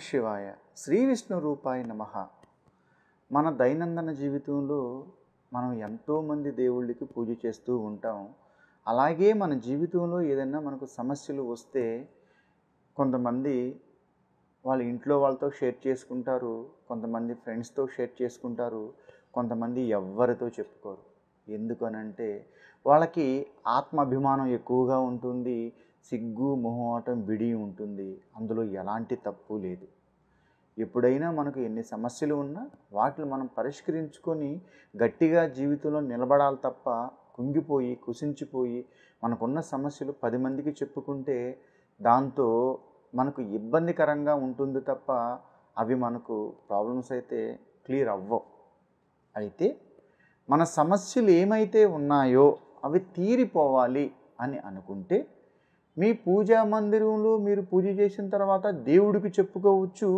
శివాయ. శ్రీ విష్ణు రూపాయ నమః. మన దైనందిన జీవితంలో మనం ఎంతోమంది దేవుళ్ళకి పూజ చేస్తూ ఉంటాం. అలాగే మన జీవితంలో ఏదైనా మనకు సమస్యలు వస్తే కొంతమంది వాళ్ళ ఇంట్లో వాళ్ళతో షేర్ చేసుకుంటారు, కొంతమంది ఫ్రెండ్స్తో షేర్ చేసుకుంటారు, కొంతమంది ఎవ్వరితో చెప్పుకోరు. ఎందుకనంటే వాళ్ళకి ఆత్మాభిమానం ఎక్కువగా ఉంటుంది, సిగ్గు మొహమాటం విడి ఉంటుంది. అందులో ఎలాంటి తప్పు లేదు. ఎప్పుడైనా మనకు ఎన్ని సమస్యలు ఉన్నా వాటిని మనం పరిష్కరించుకొని గట్టిగా జీవితంలో నిలబడాలి తప్ప కుంగిపోయి కుసించిపోయి మనకున్న సమస్యలు 10 మందికి చెప్పుకుంటే దాంతో మనకు ఇబ్బందికరంగా ఉంటుంది తప్ప అవి మనకు ప్రాబ్లమ్స్ అయితే క్లియర్ అవ్వవు. అయితే మన సమస్యలు ఏమైతే ఉన్నాయో అవి తీరిపోవాలి అని అనుకుంటే మీ పూజా మందిరంలో మీరు పూజ చేసిన తర్వాత దేవుడికి చెప్పుకోవచ్చు,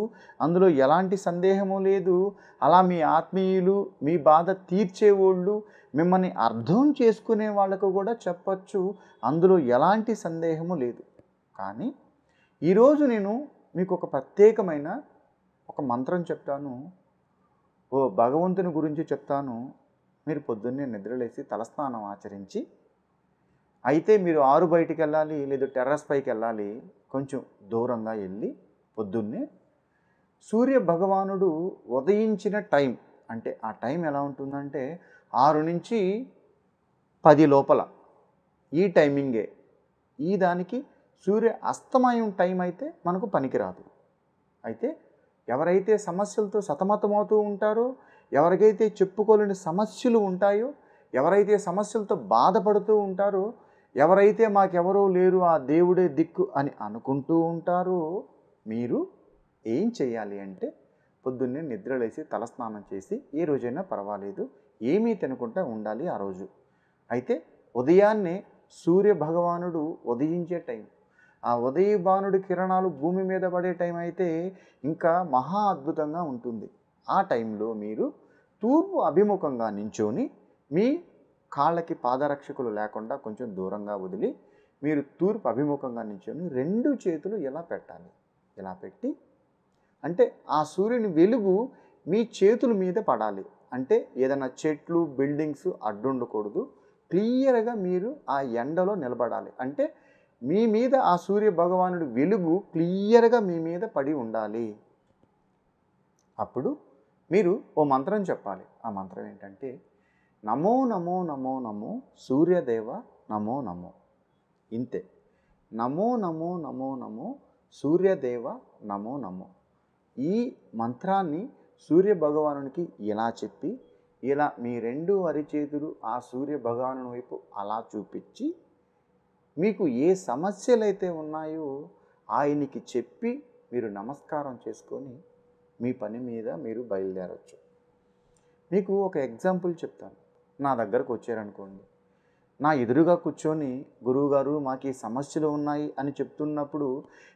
అందులో ఎలాంటి సందేహము లేదు. అలా మీ ఆత్మీయులు మీ బాధ తీర్చేవాళ్ళు మిమ్మల్ని అర్థం చేసుకునే వాళ్ళకు కూడా చెప్పచ్చు, అందులో ఎలాంటి సందేహము లేదు. కానీ ఈరోజు నేను మీకు ఒక ప్రత్యేకమైన ఒక మంత్రం చెప్తాను, ఓ భగవంతుని గురించి చెప్తాను. మీరు పొద్దున్నే నిద్రలేసి తలస్నానం ఆచరించి అయితే మీరు ఆరు బయటికి వెళ్ళాలి, లేదా టెర్రస్ పైకి వెళ్ళాలి, కొంచెం దూరంగా వెళ్ళి పొద్దున్నే సూర్య భగవానుడు ఉదయించిన టైం అంటే ఆ టైం ఎలా ఉంటుందంటే 6 నుంచి 10 లోపల ఈ టైమింగే. ఈ దానికి సూర్య అస్తమయం టైం అయితే మనకు పనికిరాదు. అయితే ఎవరైతే సమస్యలతో సతమతమవుతూ ఉంటారో, ఎవరికైతే చెప్పుకోలేని సమస్యలు ఉంటాయో, ఎవరైతే సమస్యలతో బాధపడుతూ ఉంటారో, ఎవరైతే మాకెవరూ లేరు ఆ దేవుడే దిక్కు అని అనుకుంటూ ఉంటారో, మీరు ఏం చేయాలి అంటే పొద్దున్నే నిద్రలేసి తలస్నానం చేసి ఏ రోజైనా పర్వాలేదు ఏమీ తినకుండా ఉండాలి ఆ రోజు. అయితే ఉదయాన్నే సూర్య భగవానుడు ఉదయించే టైం, ఆ ఉదయభానుడి కిరణాలు భూమి మీద పడే టైం అయితే ఇంకా మహా అద్భుతంగా ఉంటుంది. ఆ టైంలో మీరు తూర్పు అభిముఖంగా నించొని మీ కాళ్ళకి పాదరక్షకులు లేకుండా కొంచెం దూరంగా వదిలి మీరు తూర్పు అభిముఖంగా నించొని 2 చేతులు ఇలా పెట్టాలి. ఇలా పెట్టి అంటే ఆ సూర్యుని వెలుగు మీ చేతుల మీద పడాలి. అంటే ఏదైనా చెట్లు బిల్డింగ్స్ అడ్డుండకూడదు. క్లియర్గా మీరు ఆ ఎండలో నిలబడాలి. అంటే మీ మీద ఆ సూర్య భగవానుడి వెలుగు క్లియర్గా మీ మీద పడి ఉండాలి. అప్పుడు మీరు ఓ మంత్రం చెప్పాలి. ఆ మంత్రం ఏంటంటే నమో నమో నమో నమో సూర్యదేవ నమో నమో. ఇంతే. నమో నమో నమో నమో సూర్యదేవ నమో నమో. ఈ మంత్రాన్ని సూర్య భగవానునికి ఇలా చెప్పి ఇలా మీ 2 అరిచేతులు ఆ సూర్య భగవాను వైపు అలా చూపించి మీకు ఏ సమస్యలైతే ఉన్నాయో ఆయనకి చెప్పి మీరు నమస్కారం చేసుకొని మీ పని మీద మీరు బయలుదేరవచ్చు. మీకు ఒక ఎగ్జాంపుల్ చెప్తాను. నా దగ్గరకు వచ్చారనుకోండి, నా ఎదురుగా కూర్చొని గురువుగారు మాకు ఈ సమస్యలు ఉన్నాయి అని చెప్తున్నప్పుడు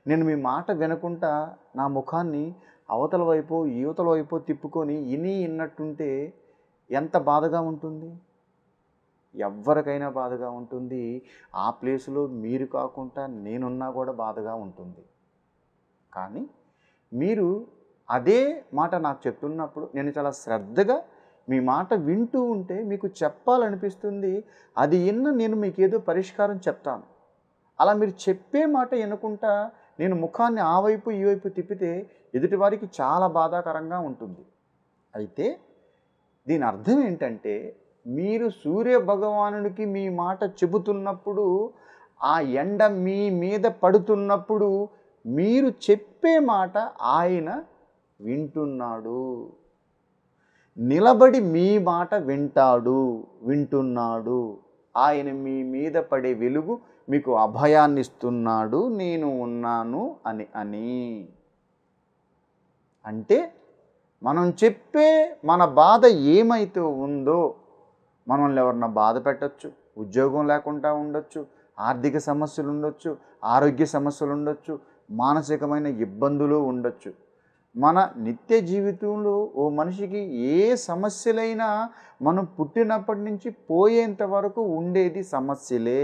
నేను మీ మాట వినకుండా నా ముఖాన్ని అవతల వైపు యువతల వైపు తిప్పుకొని ఇన్నట్టుంటే ఎంత బాధగా ఉంటుంది? ఎవరికైనా బాధగా ఉంటుంది. ఆ ప్లేసులో మీరు కాకుండా నేనున్నా కూడా బాధగా ఉంటుంది. కానీ మీరు అదే మాట నాకు చెప్తున్నప్పుడు నేను చాలా శ్రద్ధగా మీ మాట వింటూ ఉంటే మీకు చెప్పాలనిపిస్తుంది. అది నేను మీకు ఏదో పరిష్కారం చెప్తాను. అలా మీరు చెప్పే మాట వినకుండా నేను ముఖాన్ని ఆ వైపు ఈ వైపు తిప్పితే ఎదుటివారికి చాలా బాధాకరంగా ఉంటుంది. అయితే దీని అర్థం ఏంటంటే మీరు సూర్య భగవానుడికి మీ మాట చెబుతున్నప్పుడు ఆ ఎండ మీ మీద పడుతున్నప్పుడు మీరు చెప్పే మాట ఆయన వింటున్నాడు. నిలబడి మీ మాట వింటున్నాడు. ఆయన మీ మీద పడే వెలుగు మీకు అభయాన్ని ఇస్తున్నాడు, నేను ఉన్నాను అని. అంటే మనం చెప్పే మన బాధ ఏమైతే ఉందో, మనల్ని ఎవరన్నా బాధ పెట్టచ్చు, ఉద్యోగం లేకుండా ఉండొచ్చు, ఆర్థిక సమస్యలు ఉండొచ్చు, ఆరోగ్య సమస్యలు ఉండొచ్చు, మానసికమైన ఇబ్బందులు ఉండొచ్చు. మన నిత్య జీవితంలో ఓ మనిషికి ఏ సమస్యలైనా మనం పుట్టినప్పటి నుంచి పోయేంత వరకు ఉండేది సమస్యలే.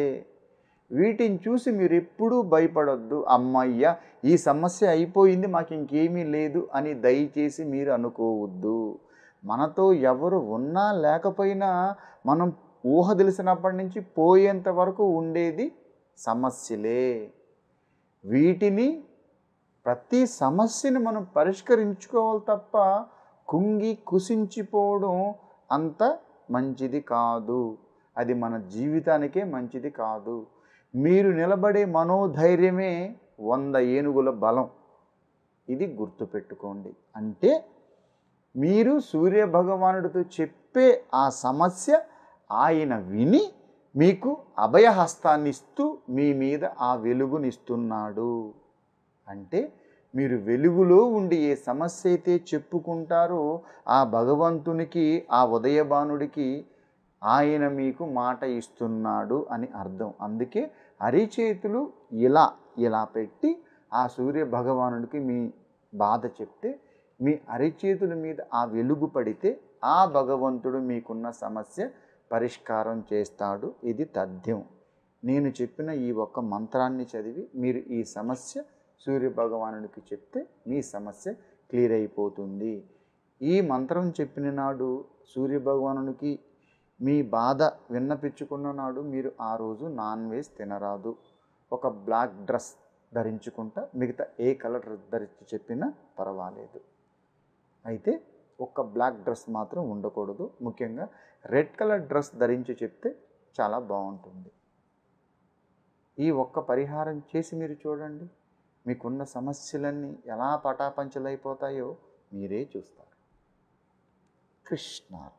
వీటిని చూసి మీరు ఎప్పుడూ భయపడొద్దు. అమ్మయ్య, ఈ సమస్య అయిపోయింది, మాకు ఇంకేమీ లేదు అని దయచేసి మీరు అనుకోవద్దు. మనతో ఎవరు ఉన్నా లేకపోయినా మనం ఊహ తెలిసినప్పటి నుంచి పోయేంత వరకు ఉండేది సమస్యలే. వీటిని ప్రతి సమస్యను మనం పరిష్కరించుకోవాలి తప్ప కుంగి కుసించిపోవడం అంత మంచిది కాదు. అది మన జీవితానికే మంచిది కాదు. మీరు నిలబడే మనోధైర్యమే 100 ఏనుగుల బలం. ఇది గుర్తుపెట్టుకోండి. అంటే మీరు సూర్యభగవానుడితో చెప్పే ఆ సమస్య ఆయన విని మీకు అభయహస్తాన్ని ఇస్తూ మీ మీద ఆ వెలుగునిస్తున్నాడు. అంటే మీరు వెలుగులో ఉండి ఏ సమస్య అయితే చెప్పుకుంటారో ఆ భగవంతునికి, ఆ ఉదయభానుడికి ఆయన మీకు మాట ఇస్తున్నాడు అని అర్థం. అందుకే అరిచేతులు ఇలా పెట్టి ఆ సూర్య భగవానుడికి మీ బాధ చెప్తే మీ అరిచేతుల మీద ఆ వెలుగు పడితే ఆ భగవంతుడు మీకున్న సమస్య పరిష్కారం చేస్తాడు. ఇది తథ్యం. నేను చెప్పిన ఈ ఒక్క మంత్రాన్ని చదివి మీరు ఈ సమస్య సూర్య భగవానుడికి చెప్తే మీ సమస్య క్లియర్ అయిపోతుంది. ఈ మంత్రం చెప్పిన నాడు సూర్య భగవానునికి మీ బాధ విన్నపించుకున్న నాడు మీరు ఆ రోజు నాన్ వెజ్ తినరాదు. ఒక బ్లాక్ డ్రెస్ ధరించుకుంటా మిగతా ఏ కలర్ ధరించి చెప్పినా పర్వాలేదు. అయితే ఒక్క బ్లాక్ డ్రెస్ మాత్రం ఉండకూడదు. ముఖ్యంగా రెడ్ కలర్ డ్రెస్ ధరించి చెప్తే చాలా బాగుంటుంది. ఈ ఒక్క పరిహారం చేసి మీరు చూడండి. మీకున్న సమస్యలన్నీ ఎలా పటాపంచలైపోతాయో మీరే చూస్తారు. కృష్ణ.